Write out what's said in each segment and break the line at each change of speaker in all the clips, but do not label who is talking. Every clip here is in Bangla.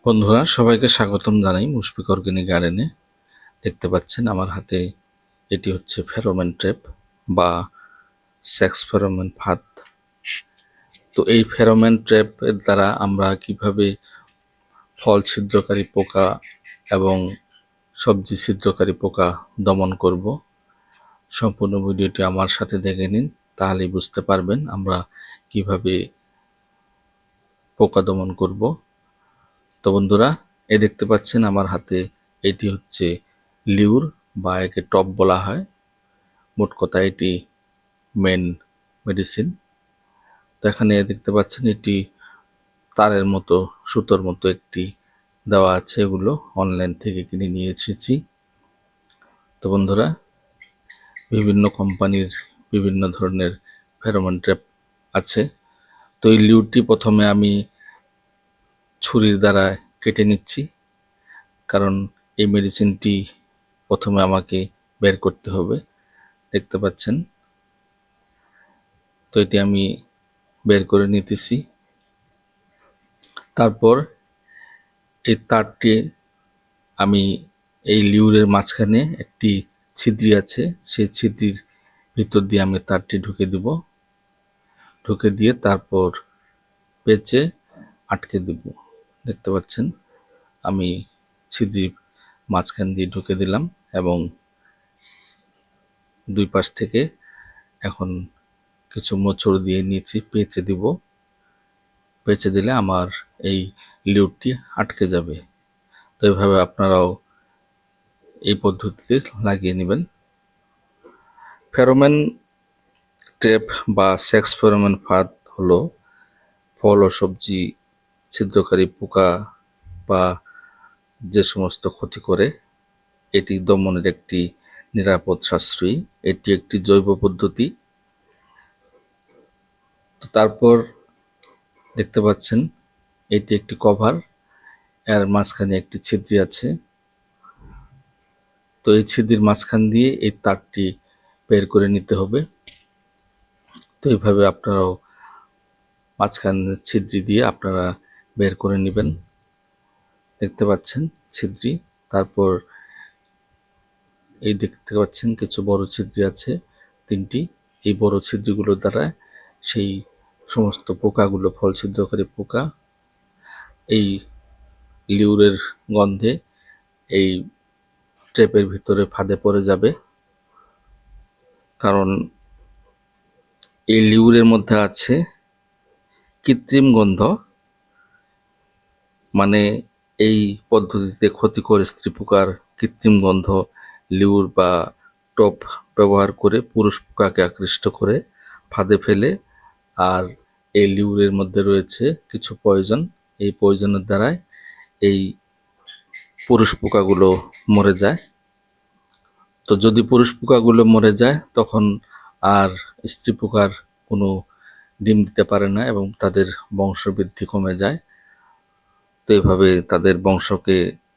বন্ধুরা, সবাইকে স্বাগতম জানাই মুশফিক অর্গানিক গার্ডেনে। দেখতে পাচ্ছেন আমার হাতে এটি হচ্ছে ফেরোমন ট্র্যাপ বা সেক্স ফেরোমন ফাঁদ। তো এই ফেরোমন ট্র্যাপের দ্বারা আমরা কিভাবে ফল ছিদ্রকারী পোকা এবং সবজি ছিদ্রকারী পোকা দমন করব, সম্পূর্ণ ভিডিওটি আমার সাথে দেখে নিন, তাহলেই বুঝতে পারবেন আমরা কিভাবে পোকা দমন করব। তো বন্ধুরা, এই দেখতে পাচ্ছেন আমার হাতে এটি হচ্ছে লিউর বা একে টপ বলা হয়। মোট কথা এটি মেন মেডিসিন। তো এখানে দেখতে পাচ্ছেন এটি তারের মতো সুতোর মতো একটি দেওয়া আছে, এগুলো অনলাইন থেকে কিনে নিয়ে এসেছি। তো বন্ধুরা, বিভিন্ন কোম্পানির বিভিন্ন ধরনের ফেরোমন ট্র্যাপ আছে। তো এই লিউরটি প্রথমে আমি ছুরির দ্বারা কেটে নিচ্ছি, কারণ এই মেডিসিনটি প্রথমে আমাকে বের করতে হবে। দেখতে পাচ্ছেন, তো এটি আমি বের করে নিতেছি। তারপর এই তারটি আমি এই লিউরের মাঝখানে একটি ছিদ্রি আছে, সেই ছিদ্রির ভিতর দিয়ে আমি তারটি ঢুকে দিব। ঢুকে দিয়ে তারপর পেঁচে আটকে দিব। দেখতে পাচ্ছেন আমি ছিদ্রির মাঝখান দিয়ে ঢুকে দিলাম এবং দুই পাশ থেকে এখন কিছু মোচড় দিয়ে নিচে পেঁচে দিব। পেঁচে দিলে আমার এই লিউরটি আটকে যাবে। তো এইভাবে আপনারাও এই পদ্ধতিতে লাগিয়ে নেবেন। ফেরোমন ট্র্যাপ বা সেক্স ফেরোমন ফাঁদ হলো ফল ও সবজি ছিদ্রকারী পোকা বা যে সমস্ত ক্ষতি করে, এটি দমনের একটি নিরাপদ সাশ্রয়ী। এটি একটি জৈব পদ্ধতি। তো তারপর দেখতে পাচ্ছেন এটি একটি কভার, এর মাঝখানে একটি ছিদ্রি আছে। তো এই ছিদ্রির মাঝখান দিয়ে এই তারটি বের করে নিতে হবে। তো এইভাবে আপনারাও মাঝখান ছিদ্রি দিয়ে আপনারা বের করে নেবেন। দেখতে পাচ্ছেন ছিদ্রি। তারপর এই দেখতে পাচ্ছেন কিছু বড় ছিদ্রি আছে, তিনটি। এই বড় ছিদ্রিগুলোর দ্বারা সেই সমস্ত পোকাগুলো, ফল ছিদ্রকারী পোকা, এই লিউরের গন্ধে এই ট্র্যাপের ভিতরে ফাঁদে পড়ে যাবে। কারণ এই লিউরের মধ্যে আছে কৃত্রিম গন্ধ, মানে এই পদ্ধতিতে ক্ষতিকর স্ত্রী পোকার কৃত্রিম গন্ধ লিউর বা টপ ব্যবহার করে পুরুষ পোকাকে আকৃষ্ট করে ফাঁদে ফেলে। আর এই লিউরের মধ্যে রয়েছে কিছু পয়জন, এই পয়জনের দ্বারাই এই পুরুষ পোকাগুলো মরে যায়। তো যদি পুরুষ পোকাগুলো মরে যায় তখন আর স্ত্রী পোকার কোনো ডিম দিতে পারে না এবং তাদের বংশবৃদ্ধি কমে যায়। তো এইভাবে তাদের বংশকে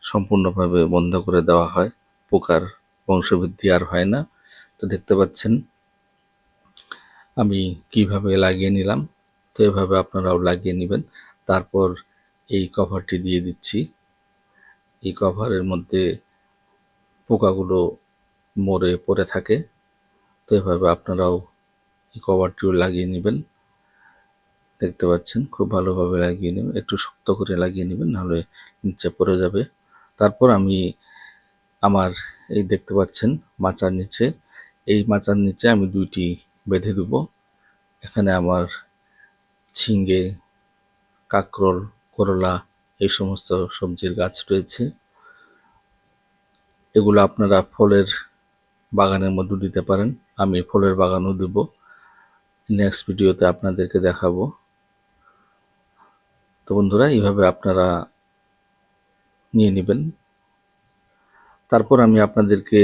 সম্পূর্ণভাবে বন্ধ করে দেওয়া হয়, পোকার বংশবৃদ্ধি আর হয় না। তো দেখতে পাচ্ছেন আমি কিভাবে লাগিয়ে নিলাম। তো এভাবে আপনারাও লাগিয়ে নেবেন। তারপর এই কভারটি দিয়ে দিচ্ছি। এই কভারের মধ্যে পোকাগুলো মরে পড়ে থাকে। তো এভাবে আপনারাও এই কভারটিও লাগিয়ে নেবেন। দেখতে পাচ্ছেন খুব ভালোভাবে লাগিয়ে নেবেন, একটু শক্ত করে লাগিয়ে নেবেন, নাহলে নিচে পড়ে যাবে। তারপর আমি আমার এই দেখতে পাচ্ছেন মাচার নিচে, এই মাচার নিচে আমি দুইটি বেঁধে দেব। এখানে আমার ঝিঙ্গে, কাঁকরোল, করলা এই সমস্ত সবজির গাছ রয়েছে। এগুলো আপনারা ফলের বাগানের মধ্যে দিতে পারেন। আমি ফলের বাগানও দেব, নেক্সট ভিডিওতে আপনাদেরকে দেখাবো। তো বন্ধুরা, এইভাবে আপনারা নিয়ে নেবেন। তারপর আমি আপনাদেরকে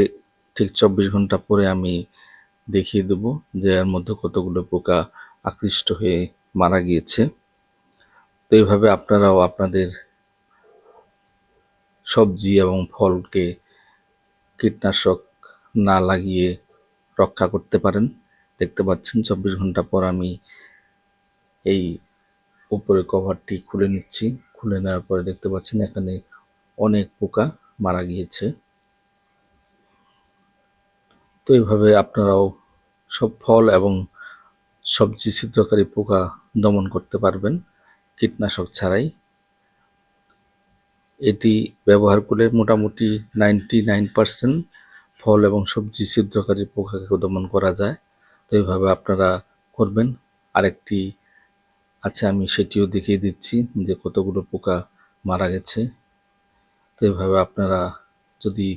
ঠিক 24 ঘন্টা পরে আমি দেখিয়ে দেব যে এর মধ্যে কতগুলো পোকা আকৃষ্ট হয়ে মারা গিয়েছে। তো এইভাবে আপনারাও আপনাদের সবজি এবং ফলকে কীটনাশক না লাগিয়ে রক্ষা করতে পারেন। দেখতে পাচ্ছেন 24 ঘন্টা পর আমি এই উপরের কভারটি খুলে নিচ্ছি। খুলে নেওয়ার পরে দেখতে পাচ্ছেন এখানে অনেক পোকা মারা গিয়েছে। তো এইভাবে আপনারাও সব ফল এবং সবজি ছিদ্রকারী পোকা দমন করতে পারবেন কীটনাশক ছাড়াই। এটি ব্যবহার করে মোটামুটি 99% ফল এবং সবজি ছিদ্রকারী পোকাকে দমন করা যায়। তো এইভাবে আপনারা করবেন। আরেকটি আছে, আমি সেটিও দেখিয়ে দিচ্ছি যে কতগুলো পোকা মারা গেছে। তো এইভাবে আপনারা যদি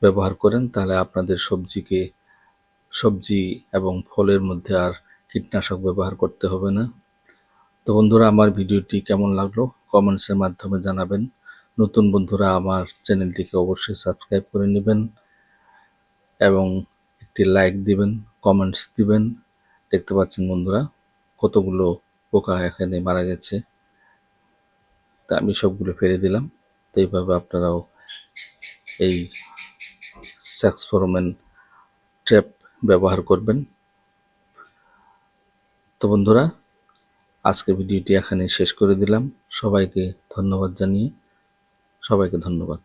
ব্যবহার করেন তাহলে আপনাদের সবজি এবং ফলের মধ্যে আর কীটনাশক ব্যবহার করতে হবে না। তো বন্ধুরা, আমার ভিডিওটি কেমন লাগলো কমেন্টসের মাধ্যমে জানাবেন। নতুন বন্ধুরা আমার চ্যানেলটিকে অবশ্যই সাবস্ক্রাইব করে নেবেন এবং একটি লাইক দিবেন, কমেন্টস দিবেন। দেখতে পাচ্ছেন বন্ধুরা কতগুলো পোকা এখানে মারা গেছে। তা আমি সবগুলো ফেলে দিলাম। তো এইভাবে আপনারাও এই স্যাক্সফোরমেন ট্র্যাপ ব্যবহার করবেন। তো বন্ধুরা, আজকে ভিডিওটি এখানে শেষ করে দিলাম। সবাইকে ধন্যবাদ।